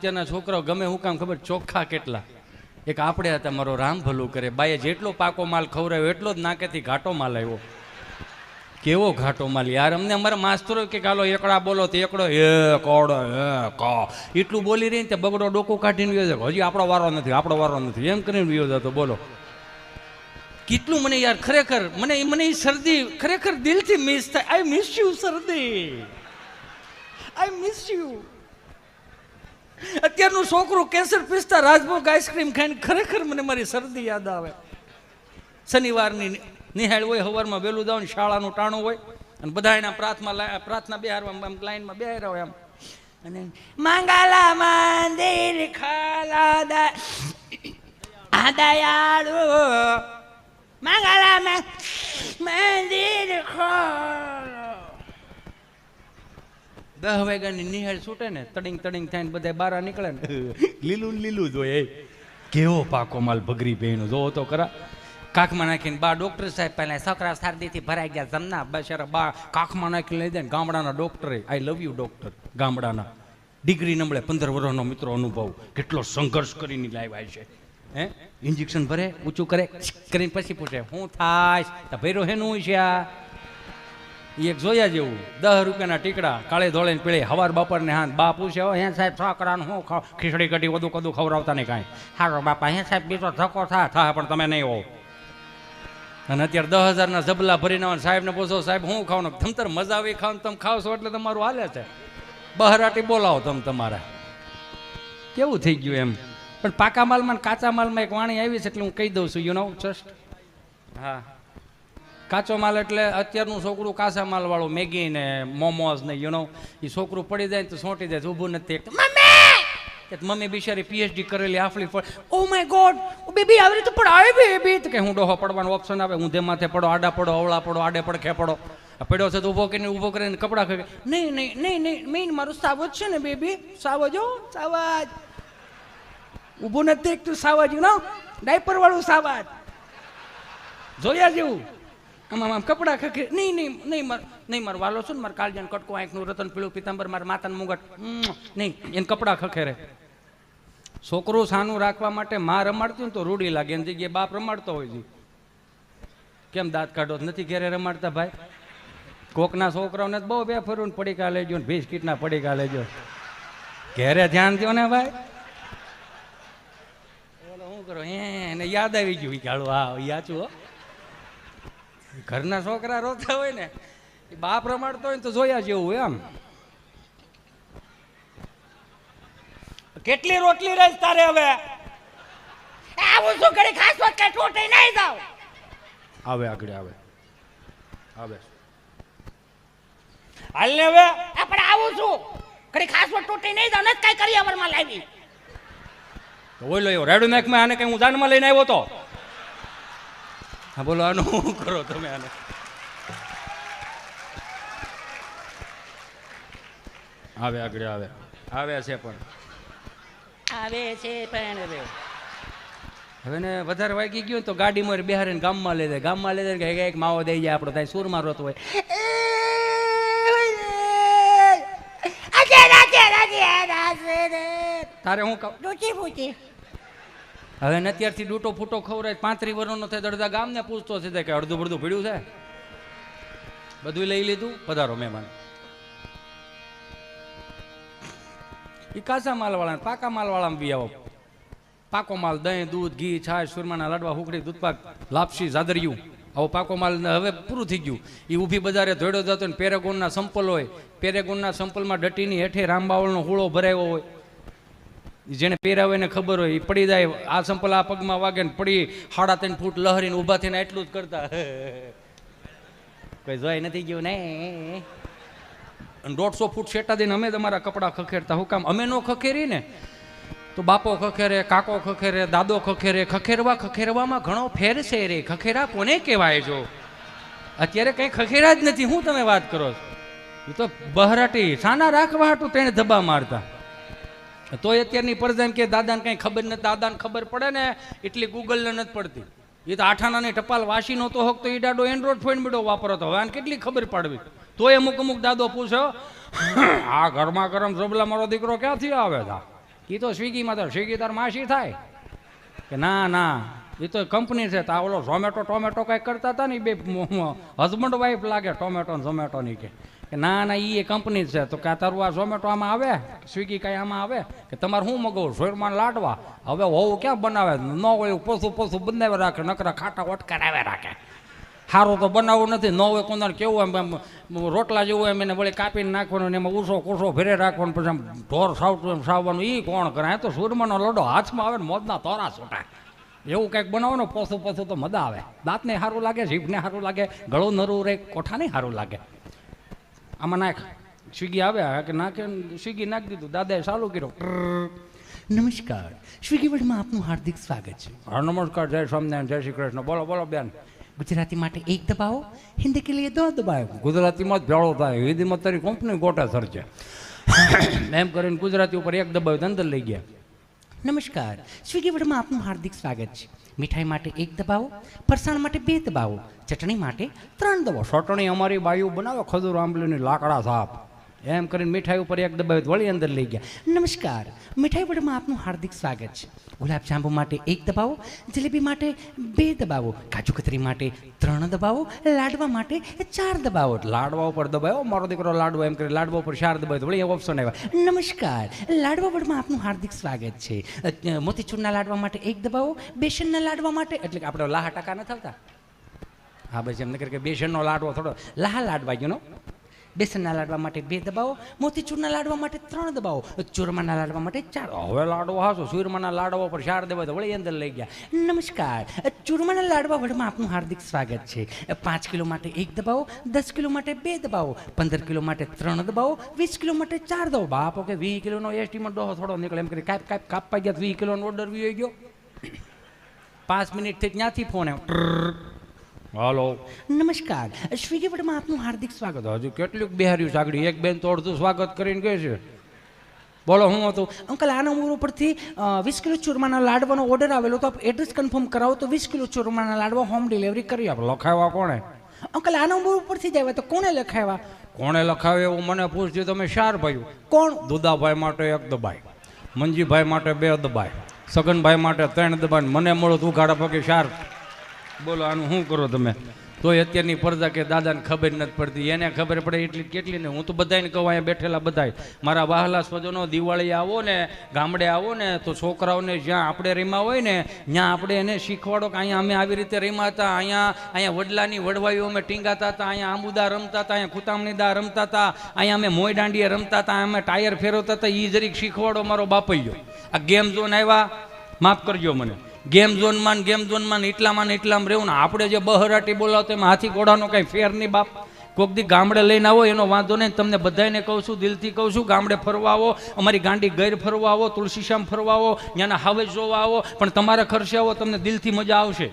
અત્યારના છોકરાઓ ગમે હું કામ ખબર ચોખ્ખા કેટલા. એક આપણે હતા મારો રામ ભલું કરે, બાઈએ જેટલો પાકો માલ ખવડાવ્યો એટલો જ નાકેથી ઘાટો માલ આવ્યો. કેવો ઘાટો માલ યાર! અમને અમારા માસ્તરો કે હાલો એકડા બોલો તો એકડો કોડો એટલું બોલી રહી ને બગડો ડોકું કાઢીને વ્યો જાય. હજી આપણો વારો નથી, આપણો વારો નથી એમ કરીને વ્યો જતો. બોલો કેટલું મને યાર ખરેખર મને એ શરદી ખરેખર દિલથી મિસ થાય. આઈ મિસ યુ શરદી, આઈ મિસ યુ. અત્યારનું છોકરું કેસર પિસ્તા રાજભોગ આઈસ્ક્રીમ ખાઈને ખરેખર મને મારી શરદી યાદ આવે. શનિવારની નિહાળ હોય, સવારમાં વહેલું જાવ ને શાળાનું ટાણું હોય અને બધા એના પ્રાર્થના બેહારવા લાઈનમાં બેહાર્યા હોય આમ, અને મંગલા મંદિર ખાલા દયાળુ મંગલા મંદિર ખોલો. 10 વાગ્યાની નિહાળ છૂટે ને તડિંગ તડિંગ થઈને બધા બહાર નીકળે ને લીલું લીલું જ હોય. કેવો પાકો માલ ભગરી બેનો જોવો તો ખરા. કાખમાં નાખીને બા ડોક્ટર સાહેબ પહેલા છોકરા શરદીથી ભરાઈ ગયા જમના બચારા બા કાખમાં નાખી લઈ દે ને ગામડાના ડોક્ટરે આઈ લવ યુ ડોક્ટર ગામડાના ડિગ્રી નંબળે 15 વર્ષનો મિત્રો અનુભવ કેટલો સંઘર્ષ કરીને લાવ્યા છે. હે ઇન્જેક્શન ભરે ઊંચું કરે કરીને પછી પૂછે શું થાય તો ભૈરો હેનું છે આ. એક જોયા જેવું 10 રૂપિયાના ટીકડા કાળે ધોળે પીળે હવાર બપોરને હાથ બા પૂછે હે સાહેબ છોકરાનું શું ખીચડી કઢી વધુ કદું ખવડાવતા નહીં કાંઈ. હારો બાપા હે સાહેબ બીજો ધક્કો થાય પણ તમે નહીં હો. અને અત્યારે 10,000ના જબલા ભરીને સાહેબને પૂછો સાહેબ હું ખાવાનું, તમતર મજા આવી ખાવ તમે ખાવ છો એટલે તમારું હાલે છે. બહરાટી બોલાવો તમે તમારા. કેવું થઈ ગયું એમ. પણ પાકા માલમાં કાચા માલમાં એક વાણી આવી છે એટલે હું કહી દઉં છું યુ નો જસ્ટ. હા, કાચો માલ એટલે અત્યારનું છોકરું કાચા માલ વાળું મેગી ને મોમોઝ ને યુ નો એ છોકરું પડી જાય તો સોંટી જાય ઊભું નથી. મમ્મી બિચારી પીએચડી કરેલી આફલી ફળ. ઓ માય ગોડ બેબી આવી રીતે પડાવે બેબી તો કે હું ડોહો પડવાનો ઓપ્શન આવે. ઊંધે માથે પડો, આડા પડો, અવળા પડો, આડે પડખે પડો. પડ્યો છે તો ઊભો કરીને કપડા ખે. નહીં નહીં નહીં નહીં મેઇન મારું સાવજ છે ને બેબી, સાવજો સાવજ ઊભું નથી તું સાવજ નો ડાયપર વાળું સાવજ જોયા જેવું. આમ આમ કપડા ખખે. નહીં નહીં નહીં નહીં મારો વાલો છું ને મારે કાળજાન કટકો આંખનું રતન પીળું પિતાંબર મારા માતાનું મુગટ નહીં એને કપડા ખખેરે. છોકરું સાનું રાખવા માટે માં રમાડતું ને તો રૂડી લાગે એની જગ્યાએ બાપ રમાડતો હોય છે. કેમ દાંત કાઢો નથી ઘેરે રમાડતા ભાઈ? કોકના છોકરાઓને બહુ બે ફરું પડીકા લેજો ને બિસ્કીટના પડીકા લેજો. ઘેરે ધ્યાન દો ને ભાઈ. શું કરો એને યાદ આવી ગયું કાળું. હા યાચું હો. ઘરના છોકરા રોતા હોય ને બાપ રમાડતો હોય ને તો જોયા જેવું હોય આમ. કેટલી રોટલી રહી તારે હવે? આવું શું કરી ખાસ વાત કે ટોટે નહીં જાવ. આવે આગળ આવે આવે હાલ ને હવે આપણે આવું છું કરી ખાસ વાત ટોટે નહીં જાવ ને કઈ કરી અમરમાં લાવી તો ઓય લો રેડો મેક માં આને કઈ હું જાનમાં લઈને આવ્યો તો. હા બોલો આનું શું કરો તમે? આને આવે આગળ આવે આવે છે પણ આવે છે પણ હવે ને વધારે વાગી ગયું તો ગાડી માં બિહારીને ગામમાં લઈ જાય. ગામમાં લઈ જાય એક માવો દઈ જાય આપણો ત્યાં સુરમાં રોતો હોય. તારે હું કહું ડૂટી ફૂટી હવે ને અત્યારથી ડૂટો ફૂટો ખવડાય 35 વર્ષનો થાય અડધા ગામને પૂછતો છે કે અડધું બડધું ભીડ્યું છે બધું લઈ લીધું પધારો મહેમાન. એ કાચા માલ વાળા પાકા માલ વાળા બી આવો. પાકો માલ દહીં દૂધ ઘી છાશ સુરમાના લાડવા હુકડી દૂધપાક લાપસી જાદરિયું આવો પાકો માલ હવે પૂરું થઈ ગયું. એ ઊભી બજારે ધોડ્યો જતો ને પેરેગોનના સંપલ હોય. પેરેગોનના સંપલમાં ડટીની હેઠે રામબાવળનો હુળો ભરાયો હોય. જેને પહેરાવે એને ખબર હોય એ પડી જાય. આ સંપલ આ પગમાં વાગે ને પડી 3.5 ફૂટ લહરીને ઊભા થઈને એટલું જ કરતા. કોઈ જોઈ નથી ગયું ને. 150 ફૂટ શેટા દઈને અમે તમારા કપડા ખખેરતા. હું કામ અમે નો ખખેરી ને તો બાપો ખખેરે, કાકો ખખેરે, દાદો ખખેરે. ખખેરવામાં ઘણો ફેર છે રે. ખખેરા કોને કહેવાય? જો અત્યારે કઈ ખખેરા જ નથી. હું તમે વાત કરો એ તો બહરાટી સાના રાખવા હાટું તેને ધબ્બા મારતા. તોય અત્યારની પરજાને કે દાદાને કઈ ખબર નથી. દાદાને ખબર પડે ને એટલી ગૂગલને નથી પડતી. એ તો 8 આનાની ટપાલ વાસી નહોતો હોક તો એ દાડો એન્ડ્રોઈડ ફોન બીડો વાપરતો. હવે આને કેટલી ખબર પડવી. તોય અમુક દાદો પૂછ્યો આ ઘરમાં ગરમ જબલા મારો દીકરો ક્યાંથી આવે છે? એ તો સ્વિગીમાં તો સ્વિગી તાર માસી થાય કે ના ના એ તો કંપની છે તો ઓલો ઝોમેટો ટોમેટો કંઈક કરતા હતા ને બે હસબન્ડ વાઈફ લાગે ટોમેટો ને ઝોમેટોની કે ના ના એ કંપની છે તો કે તારું આ ઝોમેટો આમાં આવે સ્વિગી કાંઈ આમાં આવે કે તમારે શું મગાવું શોરમાં લાડવા હવે હોવું ક્યાં બનાવે ન હોય પોસું પોસું બનાવી રાખે નકરા ખાટા ઓટકારાવે રાખે સારું તો બનાવવું નથી ન હોય કોણ કેવું એમ રોટલા જેવું એમ એને વળી કાપીને નાખવાનું ને એમાં ઊસો કૂસો ભેરે રાખવાનું પછી આમ ઢોર સાવતું એમ સાવવાનું એ કોણ કરે તો સુરમાનો લડો હાથમાં આવે ને મોજના તોરા છૂટા એવું કંઈક બનાવો પોસું પોસું તો મજા આવે દાંતને સારું લાગે જીભને સારું લાગે ગળું નરું રે કોઠાને સારું લાગે આમાં નાખ સ્વિગી આવે કે નાખે સ્વિગી નાખી દીધું દાદાએ ચાલુ કર્યો નમસ્કાર સ્વિગી વર્લ્ડમાં આપનું હાર્દિક સ્વાગત છે હા નમસ્કાર જય સ્વામિનારાયણ જય શ્રી કૃષ્ણ બોલો બોલો બેન ગુજરાતી માટે એક દબાવો હિન્દી કે લીએ દો દબાવો ગુજરાતીમાં જ ભેળો થાય હિન્દીમાં તારી કંપની ગોટા સર છે એમ કરીને ગુજરાતી ઉપર એક દબાવ્યું અંદર લઈ ગયા નમસ્કાર સ્વિગી વર્લ્ડમાં આપનું હાર્દિક સ્વાગત છે મીઠાઈ માટે એક દબાવો ફરસાણ માટે 2 દબાવો ચટણી માટે 3 દબાવો ચટણી અમારી બાયુ બનાવે ખજૂર આંબલીની લાકડા સાપ એમ કરીને મીઠાઈ ઉપર એક દબાવ્યું વળી અંદર લઈ ગયા નમસ્કાર મીઠાઈ વર્લ્ડમાં આપનું હાર્દિક સ્વાગત છે ગુલાબજાંબુ માટે 1 દબાવો જલેબી માટે 2 દબાવો કાજુ કતરી માટે 3 દબાવો લાડવા માટે 4 દબાવો લાડવા ઉપર દબાવો મારો દીકરો લાડવો એમ કરી લાડવા ઉપર 4 દબાવ્યો વળી ઓપ્શન આવ્યા નમસ્કાર લાડવા વર્લ્ડમાં આપનું હાર્દિક સ્વાગત છે મોતીચૂરના લાડવા માટે 1 દબાવો બેસનના લાડવા માટે એટલે કે આપણે લાહા ટકા ન થતા હા બસ એમને કે બેસનનો લાડવો થોડો લાહા લાડવા ગયો બેસનના લાડવા માટે 2 દબાવો મોતીચૂરના લાડવા માટે 3 દબાવો ચૂરમાના લાડવા માટે 4 હવે લાડવો હાસો ચૂરમાના લાડવા પર 4 દબાવો તો વળી અંદર લઈ ગયા નમસ્કાર ચૂરમાના લાડવા વર્લ્ડમાં આપનું હાર્દિક સ્વાગત છે 5 કિલો માટે 1 દબાવો 10 કિલો માટે 2 દબાવો 15 કિલો માટે 3 દબાવો 20 કિલો માટે 4 દબાવો બાપો કે 20 કિલોનો એસ્ટીમેટ ડોહો થોડો નીકળે એમ કરી કાપવા ગયા 20 કિલોનો ઓર્ડર વી ગયો 5 મિનિટથી ત્યાંથી ફોન આવ્યો હાલો નમસ્કાર સ્વિગી વર્લ્ડમાં આપનું હાર્દિક સ્વાગત હજુ કેટલું બિહાર્યું સાગડી એક બેન તો અડધું સ્વાગત કરીને કહે છે બોલો હું હતું અંકલ આ નંબર ઉપરથી 20 કિલો ચૂરમાના લાડવાનો ઓર્ડર આવેલો તો આપ એડ્રેસ કન્ફર્મ કરાવો તો 20 કિલો ચૂરમાના લાડવા હોમ ડિલિવરી કરી આપો લખાવ્યા કોણે અંકલ આ નંબર ઉપરથી જ આવ્યા તો કોણે લખાવ્યા કોણે લખાવ્યા એવું મને પૂછ્યું તમે 4 ભાઈઓ કોણ દુદાભાઈ માટે 1 દબાય મંજીભાઈ માટે 2 દબાય સગનભાઈ માટે 3 દબાય મને મળો તું ગાડા પગે 4 બોલો આનું શું કરો તમે તોય અત્યારની પ્રજા કે દાદાને ખબર નથી પડતી એને ખબર પડે એટલી કેટલી ને હું તો બધાને કહું અહીંયા બેઠેલા બધાય મારા વહાલા સ્વજનો દિવાળી આવો ને ગામડે આવો ને તો છોકરાઓને જ્યાં આપણે રમ્યા હોય ને ત્યાં આપણે એને શીખવાડો કે અહીંયા અમે આવી રીતે રમ્યા હતા અહીંયા વડલાની વડવાઈઓ અમે ટીંગાતા હતા અહીંયા આંબુદા રમતા હતા અહીંયા ખુતામણી દા રમતા હતા અહીંયા અમે મોય દાંડીએ રમતા હતા અમે ટાયર ફેરવતા હતા એ જરીક શીખવાડો મારો બાપૈયો આ ગેમ ઝોન આવ્યા માફ કરજો મને ગેમ ઝોનમાં એટલામાં રહેવું ને આપણે જે બહરાટી બોલાવતો એમાં હાથી ઘોડાનો કાંઈ ફેર નહીં બાપ કોઈક દી ગામડે લઈને આવો એનો વાંધો નહીં તમને બધાને કહું છું દિલથી કહું છું ગામડે ફરવા આવો અમારી ગાંડી ગૈર ફરવા આવો તુલસીશ્યામ ફરવા આવો ત્યાંના હાવેજ જોવા આવો પણ તમારા ખર્ચે આવો તમને દિલથી મજા આવશે